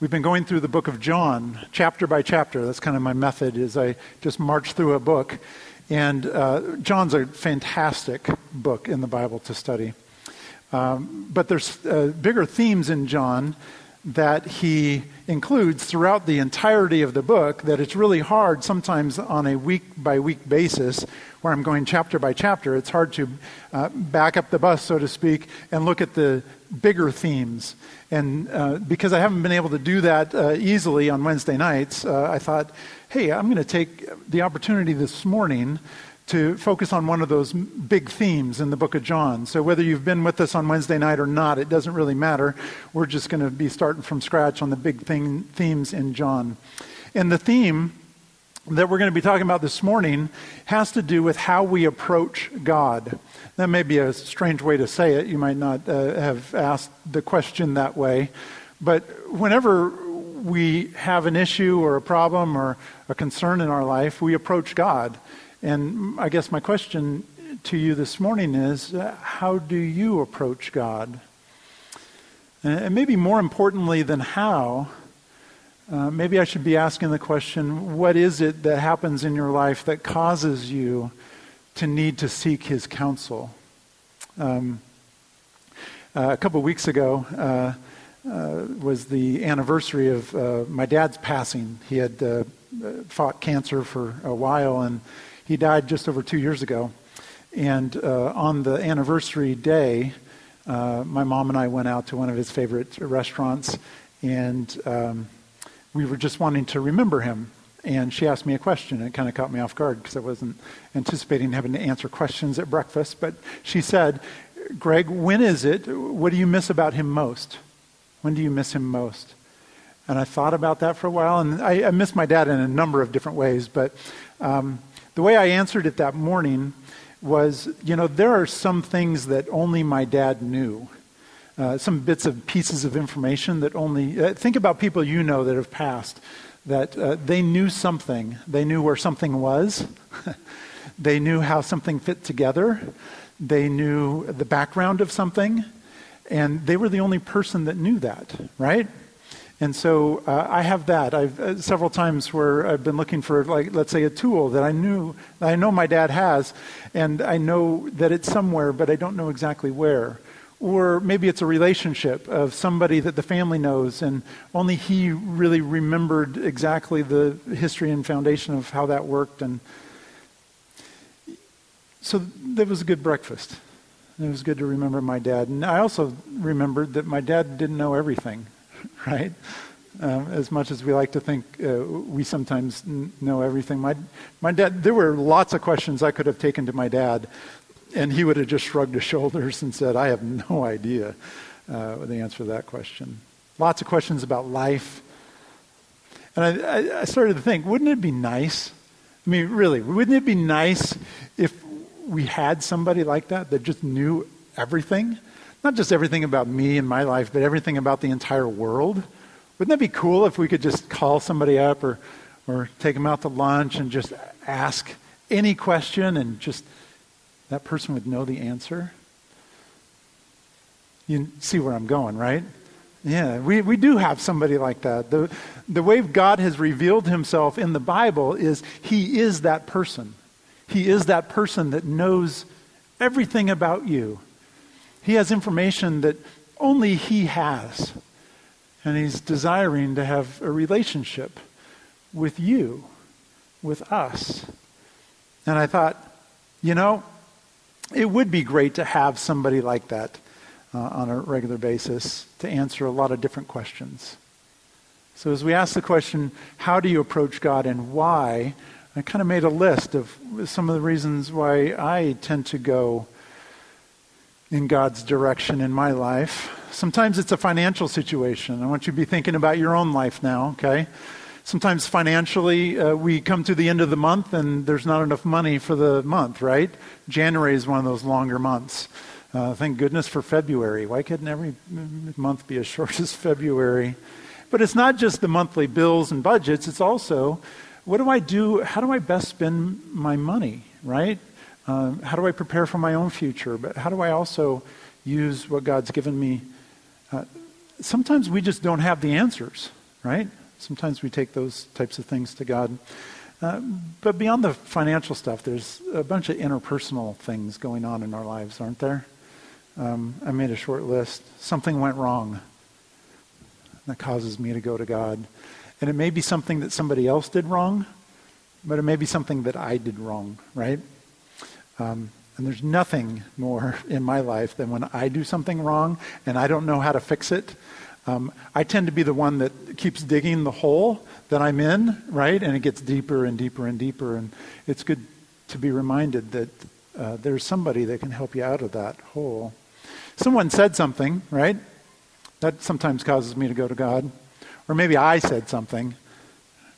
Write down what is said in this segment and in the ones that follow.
We've been going through the book of John, chapter by chapter. That's kind of my method, is I just march through a book. And John's a fantastic book in the Bible to study. But there's bigger themes in John that he includes throughout the entirety of the book that it's really hard sometimes on a week-by-week basis where I'm going chapter by chapter. It's hard to back up the bus, so to speak, and look at the bigger themes. And because I haven't been able to do that easily on Wednesday nights, I thought, hey, I'm going to take the opportunity this morning to focus on one of those big themes in the book of John. So whether you've been with us on Wednesday night or not, it doesn't really matter. We're just going to be starting from scratch on the big themes in John. And the theme that we're going to be talking about this morning has to do with how we approach God. That may be a strange way to say it. You might not have asked the question that way. But whenever we have an issue or a problem or a concern in our life, we approach God. And I guess my question to you this morning is, how do you approach God? And maybe more importantly than how, maybe I should be asking the question, what is it that happens in your life that causes you to need to seek His counsel? A couple weeks ago was the anniversary of my dad's passing. He had fought cancer for a while, and he died just over 2 years ago. And on the anniversary day, my mom and I went out to one of his favorite restaurants, and we were just wanting to remember him. And she asked me a question. It kind of caught me off guard because I wasn't anticipating having to answer questions at breakfast. But she said, Greg, what do you miss about him most? When do you miss him most? And I thought about that for a while, and I miss my dad in a number of different ways, but the way I answered it that morning was, there are some things that only my dad knew. Some bits of pieces of information that only, think about people you know that have passed, that they knew something. They knew where something was. They knew how something fit together. They knew the background of something. And they were the only person that knew that, right? And so I have that. I've several times where I've been looking for, let's say, a tool that I know my dad has, and I know that it's somewhere, but I don't know exactly where. Or maybe it's a relationship of somebody that the family knows, and only he really remembered exactly the history and foundation of how that worked. And so that was a good breakfast. It was good to remember my dad. And I also remembered that my dad didn't know everything. Right? As much as we like to think we sometimes know everything. My dad, there were lots of questions I could have taken to my dad, and he would have just shrugged his shoulders and said, I have no idea the answer to that question. Lots of questions about life. And I started to think, wouldn't it be nice? I mean, really, wouldn't it be nice if we had somebody like that just knew everything? Not just everything about me and my life, but everything about the entire world. Wouldn't that be cool if we could just call somebody up or take them out to lunch and just ask any question and just that person would know the answer? You see where I'm going, right? Yeah, we do have somebody like that. The way God has revealed Himself in the Bible is He is that person. He is that person that knows everything about you. He has information that only He has. And He's desiring to have a relationship with you, with us. And I thought, it would be great to have somebody like that on a regular basis to answer a lot of different questions. So as we ask the question, how do you approach God and why? I kind of made a list of some of the reasons why I tend to go in God's direction in my life. Sometimes it's a financial situation. I want you to be thinking about your own life now, okay? Sometimes financially, we come to the end of the month and there's not enough money for the month, right? January is one of those longer months. Thank goodness for February. Why couldn't every month be as short as February? But it's not just the monthly bills and budgets. It's also, what do I do? How do I best spend my money, right? How do I prepare for my own future? But how do I also use what God's given me? Sometimes we just don't have the answers. right? Sometimes we take those types of things to God. But beyond the financial stuff, there's a bunch of interpersonal things going on in our lives, aren't there? I made a short list. Something went wrong that causes me to go to God. And it may be something that somebody else did wrong, but it may be something that I did wrong, right? And there's nothing more in my life than when I do something wrong and I don't know how to fix it. I tend to be the one that keeps digging the hole that I'm in, right? And it gets deeper and deeper and deeper. And it's good to be reminded that there's somebody that can help you out of that hole. Someone said something, right? That sometimes causes me to go to God. Or maybe I said something.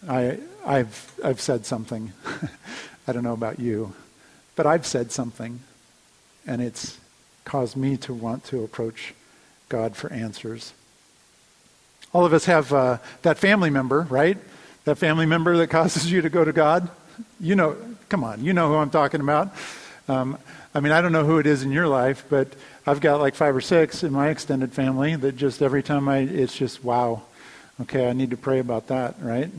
I've said something. I don't know about you. But I've said something. And it's caused me to want to approach God for answers. All of us have that family member, right? That family member that causes you to go to God. You know, come on, you know who I'm talking about. I mean, I don't know who it is in your life, but I've got like 5 or 6 in my extended family that just every time it's just, wow. Okay, I need to pray about that, right?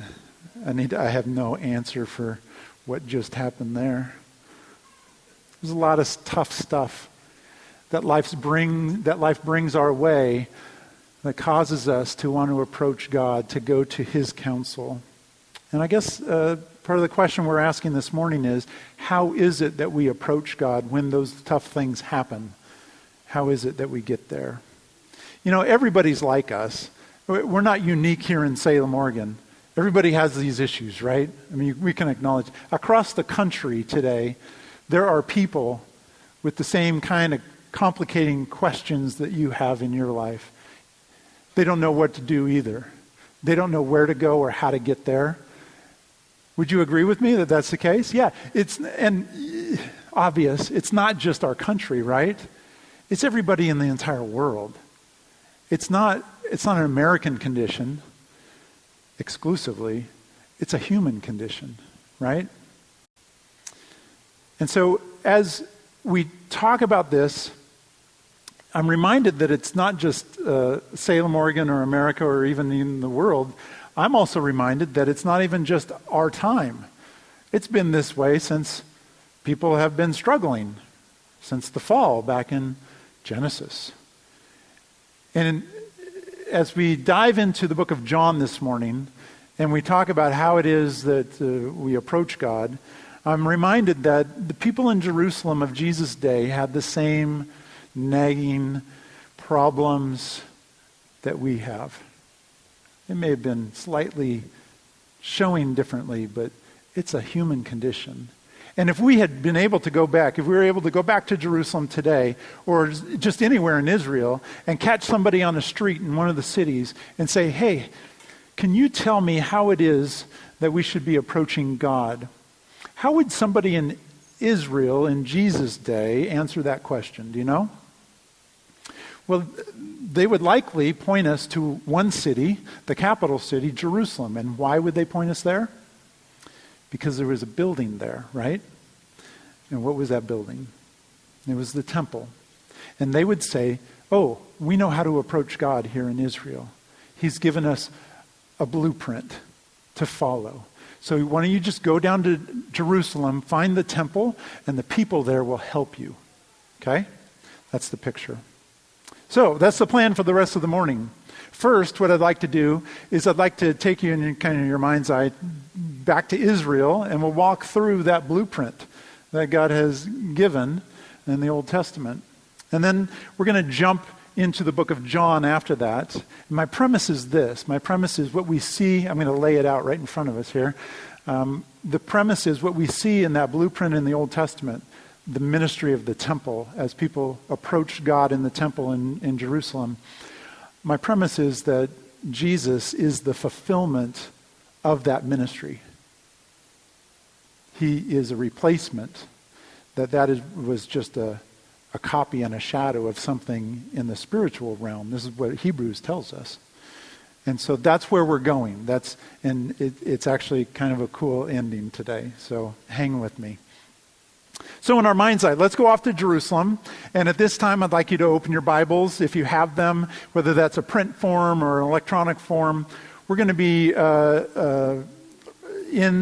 I have no answer for what just happened there. There's a lot of tough stuff that life brings our way that causes us to want to approach God, to go to his counsel. And I guess part of the question we're asking this morning is, how is it that we approach God when those tough things happen? How is it that we get there? You know, everybody's like us. We're not unique here in Salem, Oregon. Everybody has these issues, right? I mean, we can acknowledge. Across the country today, there are people with the same kind of complicating questions that you have in your life. They don't know what to do either. They don't know where to go or how to get there. Would you agree with me that that's the case? Yeah, it's obvious. It's not just our country, right? It's everybody in the entire world. It's not an American condition exclusively. It's a human condition, right? And so as we talk about this, I'm reminded that it's not just Salem, Oregon, or America, or even in the world. I'm also reminded that it's not even just our time. It's been this way since people have been struggling, since the fall back in Genesis. And as we dive into the book of John this morning, and we talk about how it is that we approach God, I'm reminded that the people in Jerusalem of Jesus' day had the same nagging problems that we have. It may have been slightly showing differently, but it's a human condition. And if we had been able to go back, if we were able to go back to Jerusalem today, or just anywhere in Israel, and catch somebody on the street in one of the cities and say, hey, can you tell me how it is that we should be approaching God? How would somebody in Israel in Jesus' day answer that question? Do you know? Well, they would likely point us to one city, the capital city, Jerusalem. And why would they point us there? Because there was a building there, right? And what was that building? It was the temple. And they would say, oh, we know how to approach God here in Israel. He's given us a blueprint to follow. So why don't you just go down to Jerusalem, find the temple, and the people there will help you. Okay? That's the picture. So that's the plan for the rest of the morning. First, what I'd like to do is I'd like to take you in kind of your mind's eye back to Israel, and we'll walk through that blueprint that God has given in the Old Testament. And then we're going to jump into the book of John after that. And my premise is this. My premise is what we see. I'm going to lay it out right in front of us here. The premise is what we see in that blueprint in the Old Testament, the ministry of the temple as people approached God in the temple in Jerusalem. My premise is that Jesus is the fulfillment of that ministry. He is a replacement. Was just a copy and a shadow of something in the spiritual realm. This is what Hebrews tells us. And so that's where we're going. It's actually kind of a cool ending today. So hang with me. So in our mind's eye, let's go off to Jerusalem. And at this time, I'd like you to open your Bibles, if you have them, whether that's a print form or an electronic form. We're going to be in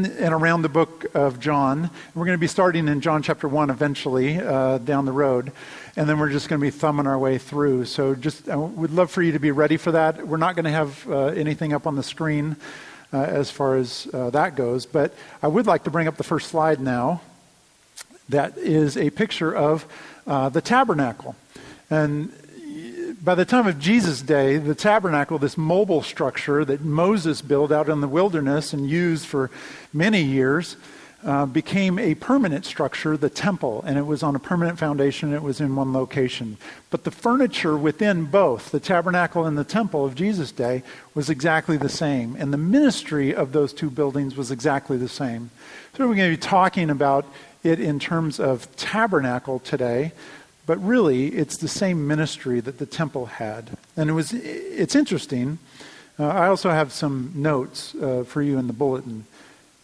and around the book of John. We're going to be starting in John chapter 1 eventually down the road. And then we're just going to be thumbing our way through. So we'd love for you to be ready for that. We're not going to have anything up on the screen as far as that goes. But I would like to bring up the first slide now. That is a picture of the tabernacle. And by the time of Jesus' day, the tabernacle, this mobile structure that Moses built out in the wilderness and used for many years, became a permanent structure, the temple, and it was on a permanent foundation. It was in one location. But the furniture within both the tabernacle and the temple of Jesus' day was exactly the same, and the ministry of those two buildings was exactly the same. So we're going to be talking about it in terms of tabernacle today, but really it's the same ministry that the temple had. And it's interesting. I also have some notes for you in the bulletin,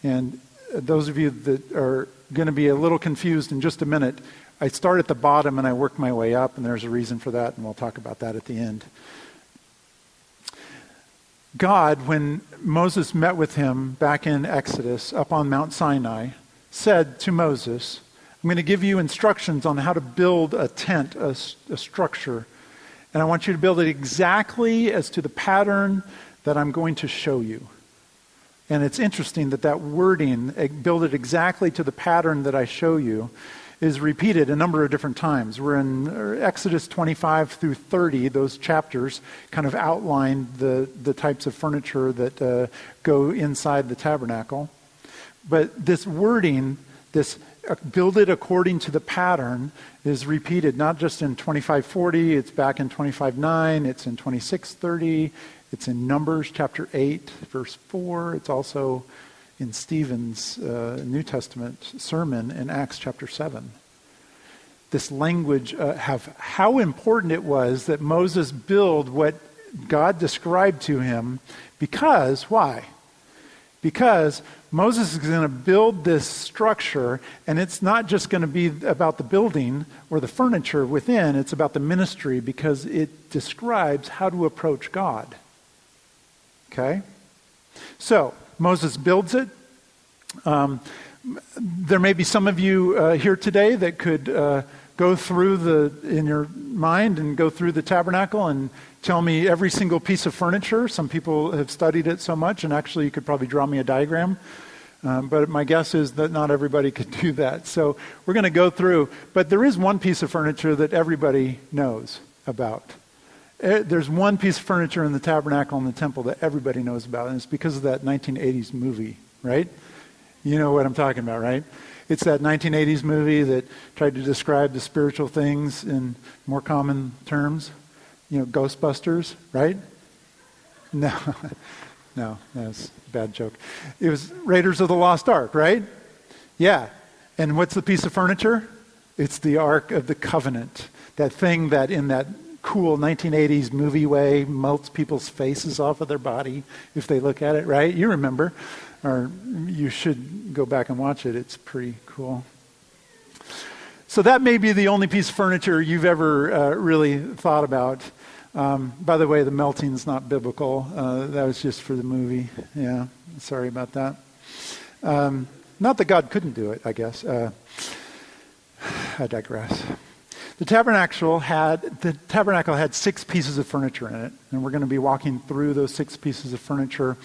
and those of you that are going to be a little confused in just a minute, I start at the bottom and I work my way up, and there's a reason for that, and we'll talk about that at the end. God, when Moses met with him back in Exodus up on Mount Sinai, said to Moses, I'm going to give you instructions on how to build a tent, a structure, and I want you to build it exactly as to the pattern that I'm going to show you. And it's interesting that wording, build it exactly to the pattern that I show you, is repeated a number of different times. We're in Exodus 25 through 30. Those chapters kind of outline the types of furniture that go inside the tabernacle. But this wording, this build it according to the pattern, is repeated not just in 25:40, it's back in 25:9, it's in 26:30, it's in Numbers chapter 8, verse 4. It's also in Stephen's New Testament sermon in Acts chapter 7. This language how important it was that Moses build what God described to him, because, why? Because Moses is going to build this structure, and it's not just going to be about the building or the furniture within, it's about the ministry, because it describes how to approach God. Okay? So, Moses builds it. There may be some of you here today that could go through in your mind and go through the tabernacle and tell me every single piece of furniture. Some people have studied it so much, and actually you could probably draw me a diagram. But my guess is that not everybody could do that. So we're going to go through. But there is one piece of furniture that everybody knows about. There's one piece of furniture in the tabernacle and the temple that everybody knows about, and it's because of that 1980s movie, right? You know what I'm talking about, right? It's that 1980s movie that tried to describe the spiritual things in more common terms. You know, Ghostbusters, right? No, that's a bad joke. It was Raiders of the Lost Ark, right? Yeah. And what's the piece of furniture? It's the Ark of the Covenant. That thing that in that cool 1980s movie way melts people's faces off of their body if they look at it, right? You remember. Or you should go back and watch it. It's pretty cool. So that may be the only piece of furniture you've ever really thought about. By the way, the melting's not biblical. That was just for the movie. Yeah, sorry about that. Not that God couldn't do it, I guess. I digress. The tabernacle had 6 pieces of furniture in it, and we're going to be walking through those 6 pieces of furniture.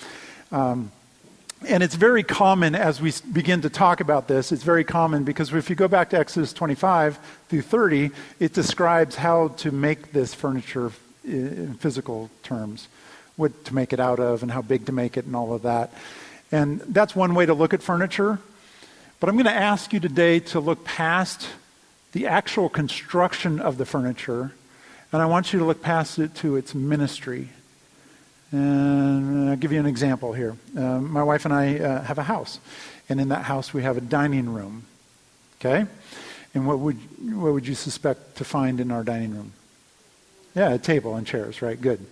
And it's very common as we begin to talk about this, it's very common because if you go back to Exodus 25 through 30, it describes how to make this furniture in physical terms, what to make it out of and how big to make it and all of that. And that's one way to look at furniture. But I'm going to ask you today to look past the actual construction of the furniture, and I want you to look past it to its ministry. And I'll give you an example here. My wife and I have a house, and in that house we have a dining room. Okay? And what would you suspect to find in our dining room? Yeah, a table and chairs, right? Good.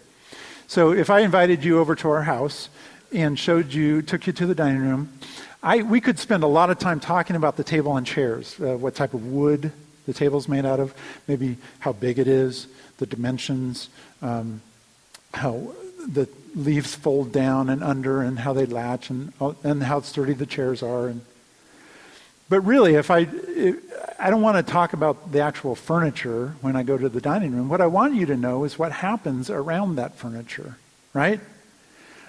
So if I invited you over to our house and took you to the dining room, we could spend a lot of time talking about the table and chairs, what type of wood the table's made out of, maybe how big it is, the dimensions, how the leaves fold down and under and how they latch and how sturdy the chairs are. But really, I don't want to talk about the actual furniture when I go to the dining room. What I want you to know is what happens around that furniture, right?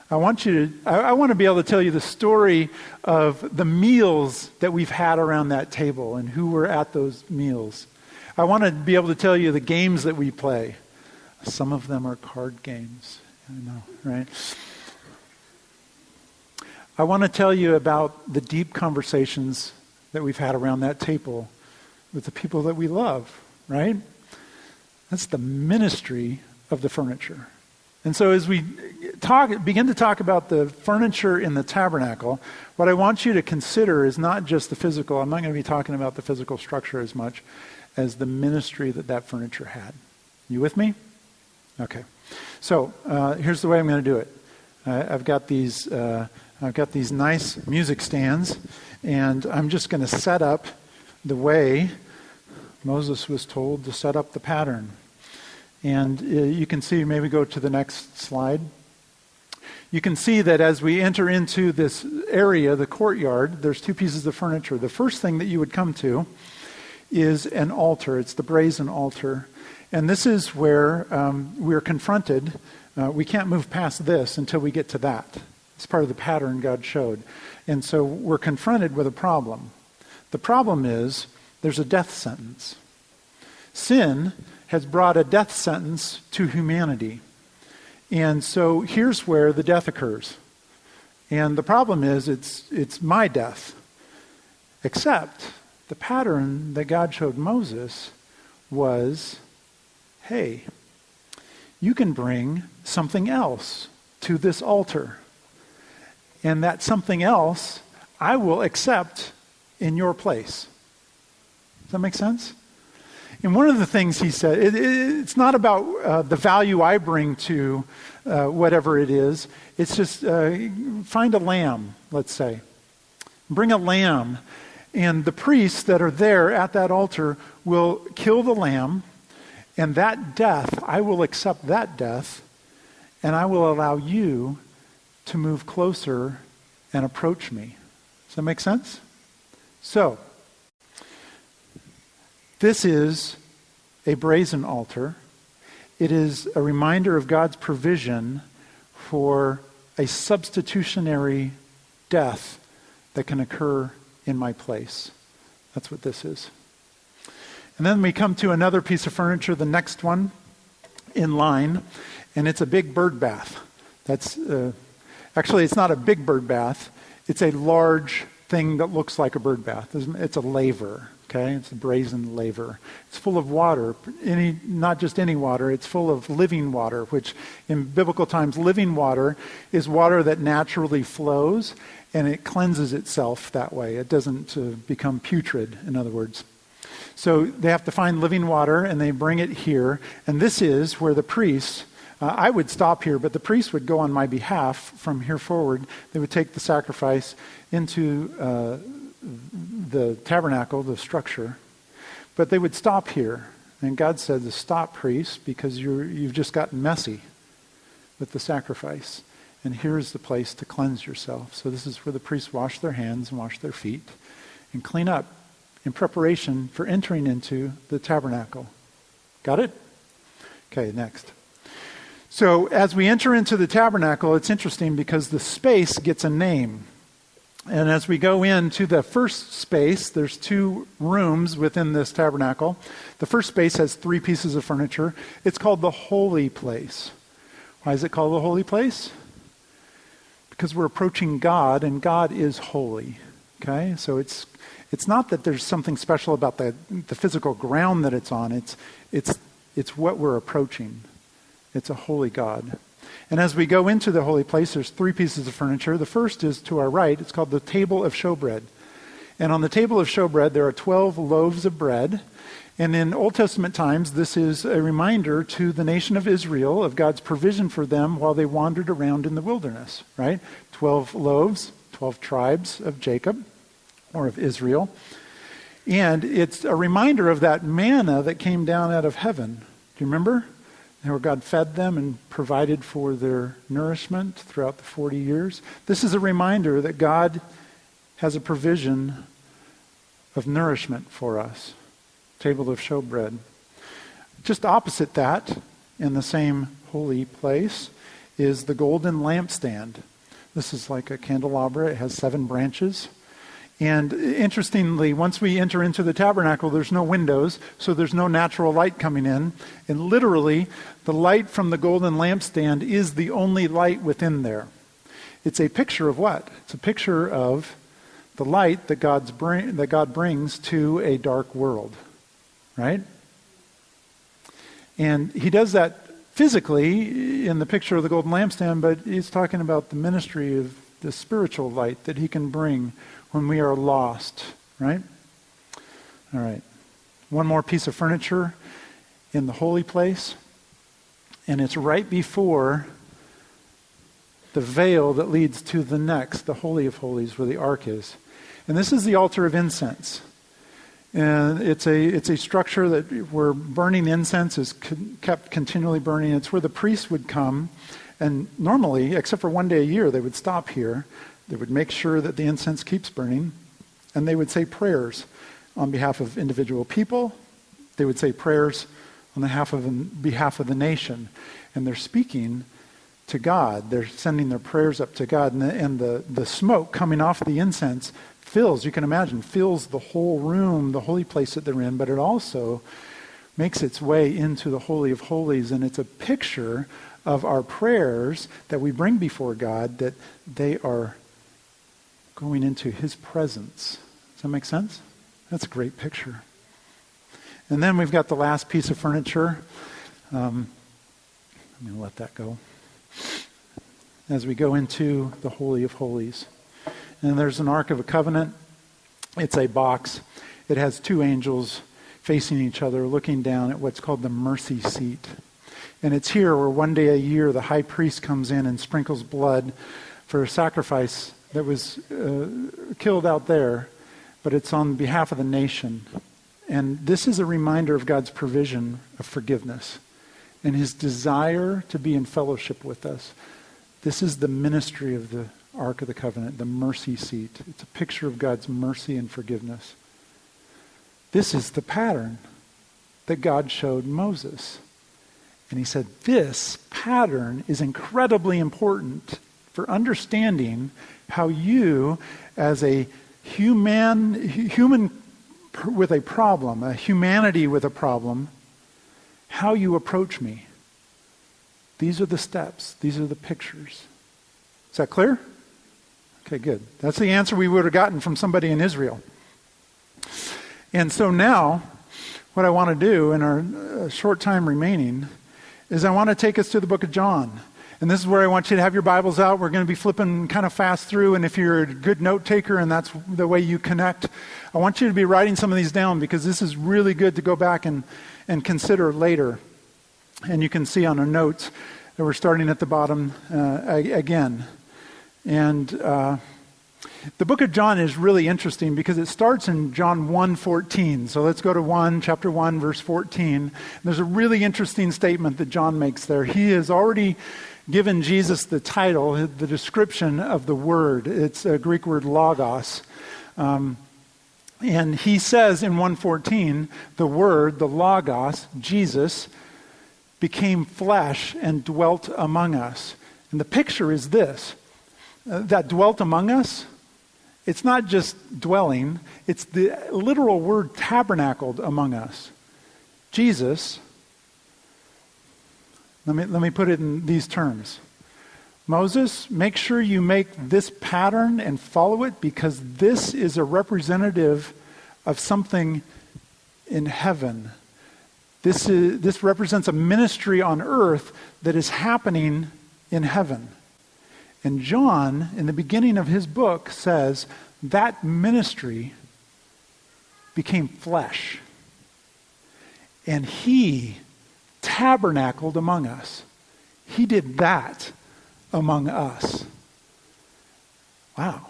I want to be able to tell you the story of the meals that we've had around that table and who were at those meals. I want to be able to tell you the games that we play. Some of them are card games. I know, right? I want to tell you about the deep conversations that we've had around that table with the people that we love, right? That's the ministry of the furniture. And so as we begin to talk about the furniture in the tabernacle, what I want you to consider is not just the physical. I'm not going to be talking about the physical structure as much as the ministry that furniture had. You with me? Okay. So here's the way I'm going to do it. I've got these nice music stands, and I'm just going to set up the way Moses was told to set up the pattern. And you can see, maybe go to the next slide. You can see that as we enter into this area, the courtyard, there's two pieces of furniture. The first thing that you would come to is an altar. It's the brazen altar. And this is where we're confronted. We can't move past this until we get to that. It's part of the pattern God showed. And so we're confronted with a problem. The problem is there's a death sentence. Sin has brought a death sentence to humanity. And so here's where the death occurs. And the problem is it's my death. Except the pattern that God showed Moses was, hey, you can bring something else to this altar. And that something else I will accept in your place. Does that make sense? And one of the things he said, it's not about the value I bring to whatever it is. It's just find a lamb, let's say. Bring a lamb. And the priests that are there at that altar will kill the lamb. And that death, I will accept that death. And I will allow you to move closer and approach me. Does that make sense? So, this is a brazen altar. It is a reminder of God's provision for a substitutionary death that can occur in my place. That's what this is. And then we come to another piece of furniture, the next one in line, and it's a big bird bath. Actually, it's not a big bird bath. It's a large thing that looks like a bird bath. It's a laver. Okay, it's a brazen laver. It's full of water, not just any water, it's full of living water, which in biblical times, living water is water that naturally flows, and it cleanses itself that way. It doesn't become putrid, in other words. So they have to find living water, and they bring it here, and this is where the priests, I would stop here, but the priests would go on my behalf from here forward. They would take the sacrifice into the tabernacle, the structure, but they would stop here. And God said to stop, priests, because you've just gotten messy with the sacrifice. And here's the place to cleanse yourself. So this is where the priests wash their hands and wash their feet and clean up in preparation for entering into the tabernacle. Got it? Okay, next. So as we enter into the tabernacle, it's interesting because the space gets a name. And as we go into the first space, there's two rooms within this tabernacle. The first space has three pieces of furniture. It's called the holy place. Why is it called the holy place? Because we're approaching God, and God is holy. Okay? So it's not that there's something special about the physical ground that it's on. It's what we're approaching. It's a holy God. And as we go into the holy place, there's three pieces of furniture. The first is to our right. It's called the table of showbread. And on the table of showbread, there are 12 loaves of bread. And in Old Testament times, this is a reminder to the nation of Israel of God's provision for them while they wandered around in the wilderness, right? 12 loaves, 12 tribes of Jacob, or of Israel. And it's a reminder of that manna that came down out of heaven. Do you remember? where God fed them and provided for their nourishment throughout the 40 years. This is a reminder that God has a provision of nourishment for us. Table of showbread. Just opposite that, in the same holy place, is the golden lampstand. This is like a candelabra. It has 7 branches. And interestingly, once we enter into the tabernacle, there's no windows, so there's no natural light coming in. And literally, the light from the golden lampstand is the only light within there. It's a picture of what? It's a picture of the light that God brings to a dark world, right? And he does that physically in the picture of the golden lampstand, but he's talking about the ministry of the spiritual light that he can bring when we are lost, right? All right. One more piece of furniture in the holy place, and it's right before the veil that leads to the next, the Holy of Holies, where the ark is. And this is the altar of incense. And it's a structure that where burning incense is kept continually burning. It's where the priests would come, and normally, except for one day a year, they would stop here. They would make sure that the incense keeps burning, and they would say prayers on behalf of individual people. They would say prayers on behalf of the nation, and they're speaking to God. They're sending their prayers up to God, and the smoke coming off the incense fills, you can imagine, fills the whole room, the holy place that they're in, but it also makes its way into the Holy of Holies, and it's a picture of our prayers that we bring before God, that they are going into his presence. Does that make sense? That's a great picture. And then we've got the last piece of furniture. I'm going to let that go. As we go into the Holy of Holies. And there's an Ark of a Covenant. It's a box. It has 2 angels facing each other, looking down at what's called the mercy seat. And it's here where one day a year the high priest comes in and sprinkles blood for a sacrifice that was killed out there, but it's on behalf of the nation. And this is a reminder of God's provision of forgiveness and his desire to be in fellowship with us. This is the ministry of the Ark of the Covenant, the mercy seat. It's a picture of God's mercy and forgiveness. This is the pattern that God showed Moses. And he said, this pattern is incredibly important for understanding how you, as a human with a problem, a humanity with a problem, how you approach me. These are the steps. These are the pictures. Is that clear? Okay, good. That's the answer we would have gotten from somebody in Israel. And so now, what I want to do in our short time remaining is I want to take us to the book of John. And this is where I want you to have your Bibles out. We're going to be flipping kind of fast through, and if you're a good note taker and that's the way you connect, I want you to be writing some of these down because this is really good to go back and consider later. And you can see on our notes that we're starting at the bottom again. And the book of John is really interesting because it starts in John 1:14. So let's go to chapter 1, verse 14. There's a really interesting statement that John makes there. He has already given Jesus the title, the description of the word. It's a Greek word logos. And he says in 1:14, the word, the logos, Jesus, became flesh and dwelt among us. And the picture is this. That dwelt among us, it's not just dwelling, it's the literal word tabernacled among us. Jesus, let me put it in these terms. Moses, make sure you make this pattern and follow it because this is a representative of something in heaven. This represents a ministry on earth that is happening in heaven. And John, in the beginning of his book, says that ministry became flesh. And he tabernacled among us. He did that among us. Wow.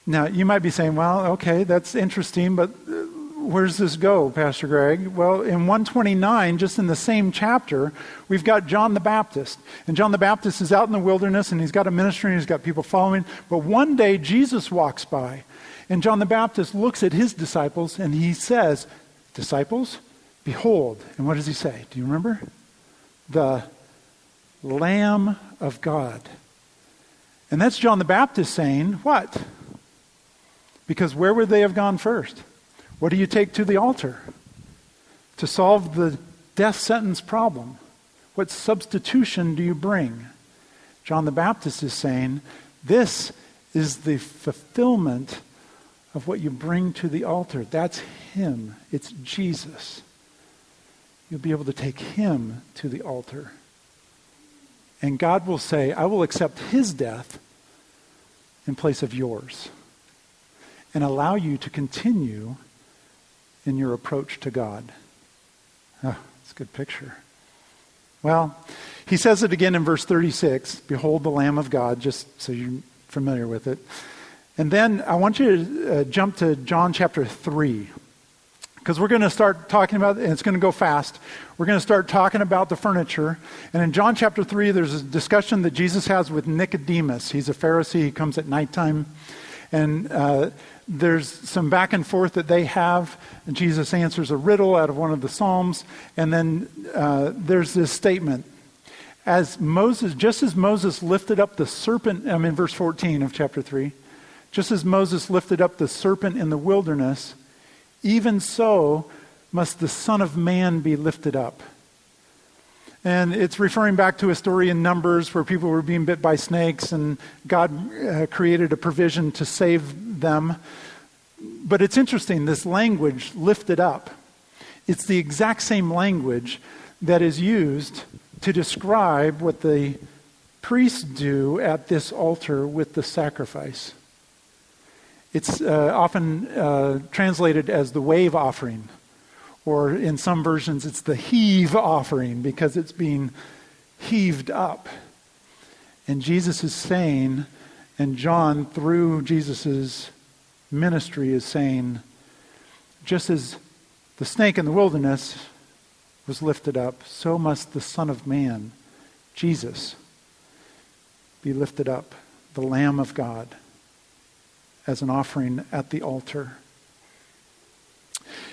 Now, you might be saying, well, okay, that's interesting, but where's this go, Pastor Greg? Well, in 129, just in the same chapter, we've got John the Baptist. And John the Baptist is out in the wilderness, and he's got a ministry, and he's got people following. But one day, Jesus walks by, and John the Baptist looks at his disciples, and he says, "Disciples, behold." And what does he say? Do you remember? The Lamb of God. And that's John the Baptist saying, what? Because where would they have gone first? What do you take to the altar to solve the death sentence problem? What substitution do you bring? John the Baptist is saying, this is the fulfillment of what you bring to the altar. That's him. It's Jesus. You'll be able to take him to the altar. And God will say, I will accept his death in place of yours and allow you to continue in your approach to God. Oh, it's a good picture. Well, he says it again in verse 36, behold the Lamb of God, just so you're familiar with it. And then I want you to jump to John chapter 3, because we're going to start talking about, and it's going to go fast, we're going to start talking about the furniture. And in John chapter 3, there's a discussion that Jesus has with Nicodemus. He's a Pharisee, he comes at nighttime. And there's some back and forth that they have. And Jesus answers a riddle out of one of the Psalms. And then there's this statement. Just as Moses lifted up the serpent, I'm in verse 14 of chapter 3. Just as Moses lifted up the serpent in the wilderness, even so must the Son of Man be lifted up. And it's referring back to a story in Numbers where people were being bit by snakes and God created a provision to save them. But it's interesting, this language, lifted up, it's the exact same language that is used to describe what the priests do at this altar with the sacrifice. It's often translated as the wave offering. Or in some versions, it's the heave offering because it's being heaved up. And Jesus is saying, and John, through Jesus' ministry, is saying, just as the snake in the wilderness was lifted up, so must the Son of Man, Jesus, be lifted up, the Lamb of God, as an offering at the altar.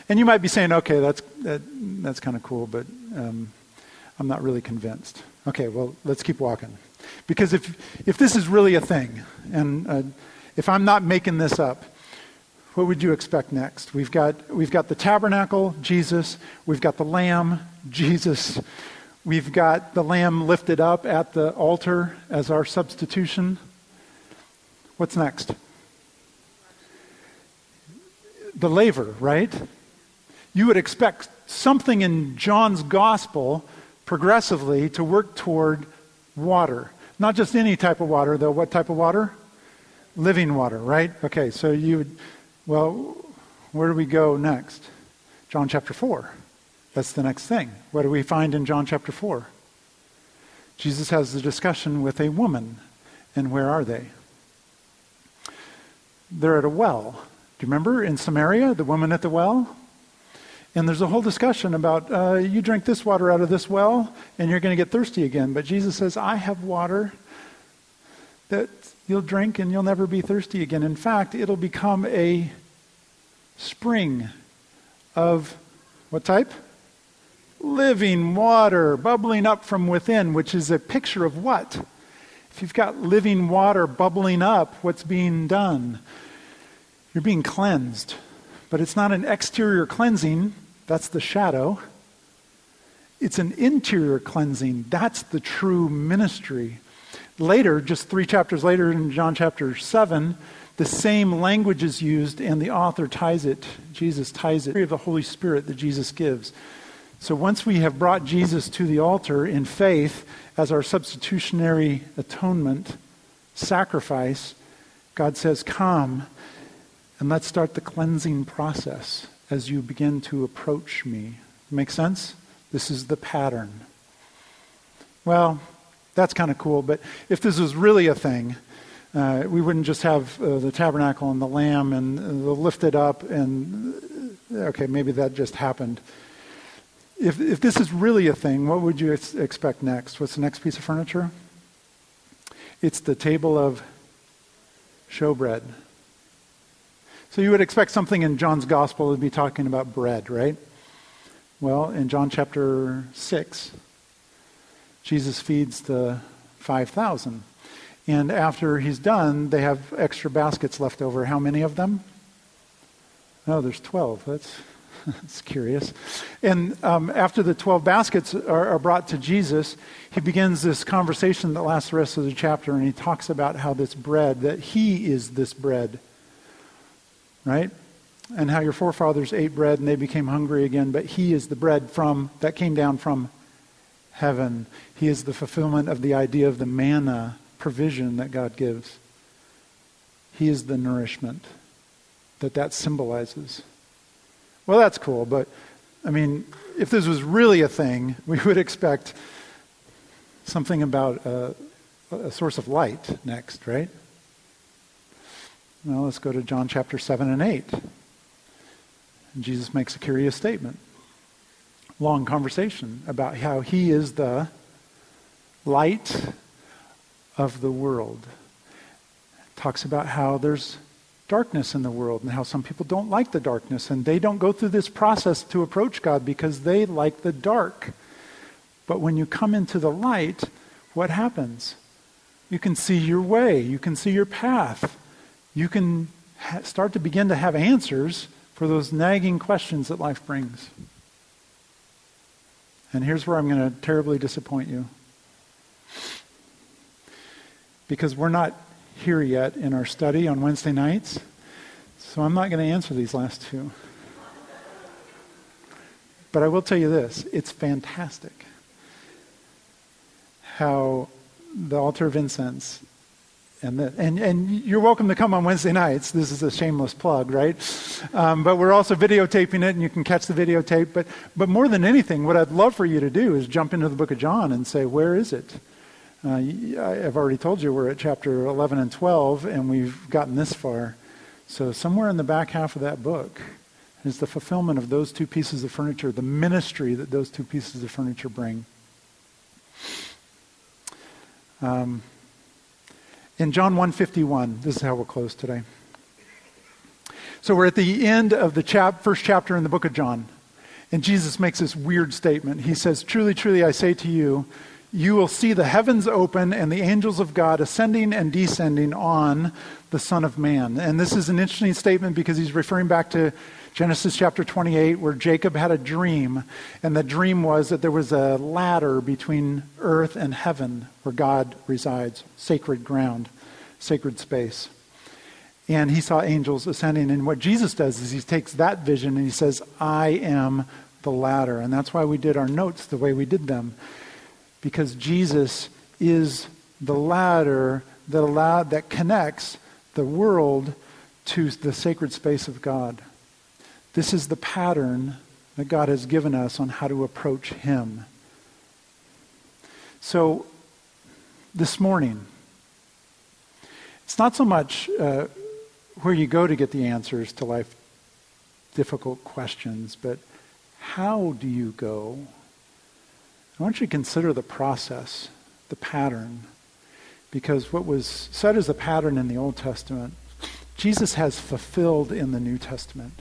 And you might be saying, okay, that's kind of cool, but I'm not really convinced. Okay, well, let's keep walking. Because if this is really a thing, and if I'm not making this up, what would you expect next? We've got the tabernacle, Jesus. We've got the lamb, Jesus. We've got the lamb lifted up at the altar as our substitution. What's next? The laver, right? You would expect something in John's gospel progressively to work toward water. Not just any type of water, though. What type of water? Living water, right? Okay, so where do we go next? John chapter 4. That's the next thing. What do we find in John chapter 4? Jesus has the discussion with a woman. And where are they? They're at a well. Do you remember in Samaria, the woman at the well? And there's a whole discussion about, you drink this water out of this well, and you're going to get thirsty again. But Jesus says, I have water that you'll drink, and you'll never be thirsty again. In fact, it'll become a spring of what type? Living water, bubbling up from within, which is a picture of what? If you've got living water bubbling up, what's being done? You're being cleansed. But it's not an exterior cleansing. That's the shadow. It's an interior cleansing. That's the true ministry. Later, just 3 chapters later in John chapter 7, the same language is used and the author ties it. Jesus ties it. The Holy Spirit that Jesus gives. So once we have brought Jesus to the altar in faith as our substitutionary atonement sacrifice, God says, come. And let's start the cleansing process as you begin to approach me. Make sense? This is the pattern. Well, that's kind of cool, but if this was really a thing, we wouldn't just have the tabernacle and the lamb and the lifted up and okay, maybe that just happened. If this is really a thing, what would you expect next? What's the next piece of furniture? It's the table of showbread. So you would expect something in John's gospel to be talking about bread, right? Well, in John chapter 6, Jesus feeds the 5,000. And after he's done, they have extra baskets left over. How many of them? Oh, there's 12. That's curious. And after the 12 baskets are brought to Jesus, he begins this conversation that lasts the rest of the chapter, and he talks about how this bread, that he is this bread, right? And how your forefathers ate bread and they became hungry again, but he is the bread that came down from heaven. He is the fulfillment of the idea of the manna provision that God gives. He is the nourishment that symbolizes. Well, that's cool, but I mean, if this was really a thing, we would expect something about a source of light next, right? Well, let's go to John chapter 7 and 8. And Jesus makes a curious statement. Long conversation about how he is the light of the world. Talks about how there's darkness in the world and how some people don't like the darkness and they don't go through this process to approach God because they like the dark. But when you come into the light, what happens? You can see your way. You can see your path. You can start to begin to have answers for those nagging questions that life brings. And here's where I'm going to terribly disappoint you. Because we're not here yet in our study on Wednesday nights, so I'm not going to answer these last two. But I will tell you this, it's fantastic how the altar of incense and you're welcome to come on Wednesday nights. This is a shameless plug, right? But we're also videotaping it, and you can catch the videotape. But more than anything, what I'd love for you to do is jump into the book of John and say, where is it? I've already told you we're at chapter 11 and 12, and we've gotten this far. So somewhere in the back half of that book is the fulfillment of those two pieces of furniture, the ministry that those two pieces of furniture bring. In John 1:51, this is how we'll close today. So we're at the end of the first chapter in the book of John. And Jesus makes this weird statement. He says, "Truly, truly, I say to you, you will see the heavens open and the angels of God ascending and descending on the Son of Man." And this is an interesting statement because he's referring back to Genesis chapter 28, where Jacob had a dream. And the dream was that there was a ladder between earth and heaven where God resides, sacred ground, sacred space. And he saw angels ascending. And what Jesus does is he takes that vision and he says, I am the ladder. And that's why we did our notes the way we did them. Because Jesus is the ladder that connects the world to the sacred space of God. This is the pattern that God has given us on how to approach him. So, this morning, it's not so much where you go to get the answers to life's difficult questions, but how do you go? I want you to consider the process, the pattern, because what was said as a pattern in the Old Testament, Jesus has fulfilled in the New Testament.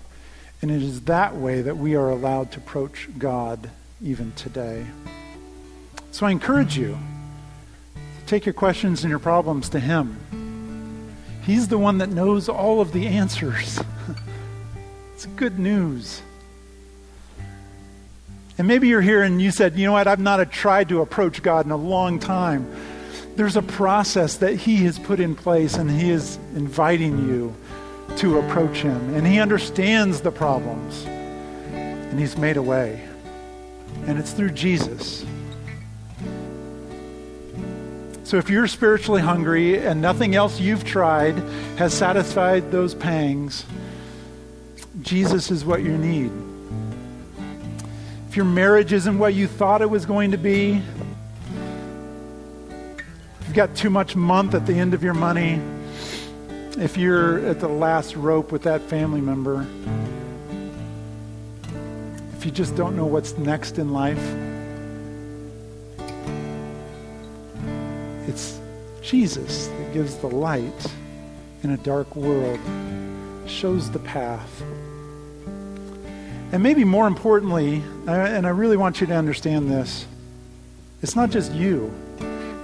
And it is that way that we are allowed to approach God even today. So I encourage you to take your questions and your problems to him. He's the one that knows all of the answers. It's good news. And maybe you're here and you said, you know what, I've not tried to approach God in a long time. There's a process that he has put in place, and he is inviting you to approach him. And he understands the problems. And he's made a way. And it's through Jesus. So if you're spiritually hungry and nothing else you've tried has satisfied those pangs, Jesus is what you need. If your marriage isn't what you thought it was going to be, if you've got too much month at the end of your money, if you're at the last rope with that family member, if you just don't know what's next in life, it's Jesus that gives the light in a dark world, shows the path. And maybe more importantly, and I really want you to understand this, it's not just you.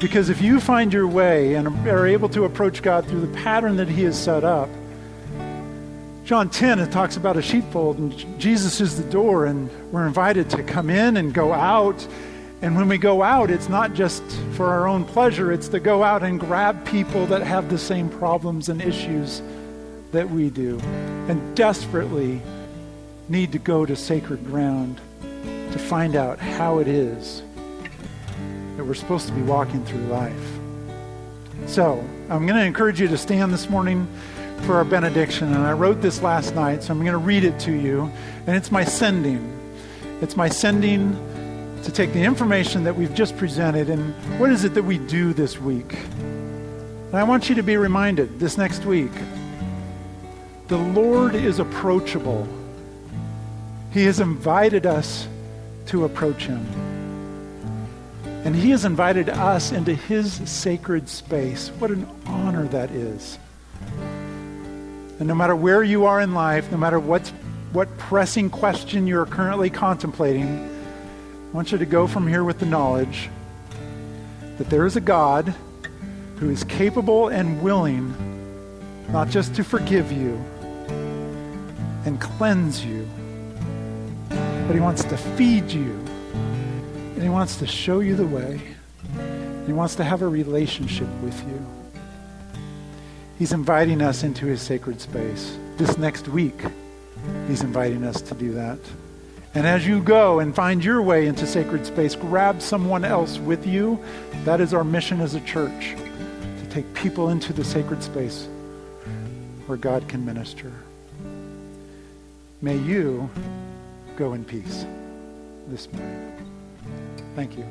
Because if you find your way and are able to approach God through the pattern that he has set up, John 10, it talks about a sheepfold, and Jesus is the door, and we're invited to come in and go out. And when we go out, it's not just for our own pleasure, it's to go out and grab people that have the same problems and issues that we do, and desperately need to go to sacred ground to find out how it is that we're supposed to be walking through life. So, I'm going to encourage you to stand this morning for our benediction, and I wrote this last night, so I'm going to read it to you, and it's my sending. It's my sending to take the information that we've just presented, and what is it that we do this week? And I want you to be reminded this next week, the Lord is approachable. He has invited us to approach him. And he has invited us into his sacred space. What an honor that is. And no matter where you are in life, no matter what pressing question you're currently contemplating, I want you to go from here with the knowledge that there is a God who is capable and willing not just to forgive you and cleanse you, but he wants to feed you. And he wants to show you the way. He wants to have a relationship with you. He's inviting us into his sacred space. This next week, he's inviting us to do that. And as you go and find your way into sacred space, grab someone else with you. That is our mission as a church, to take people into the sacred space where God can minister. May you go in peace this morning. Thank you.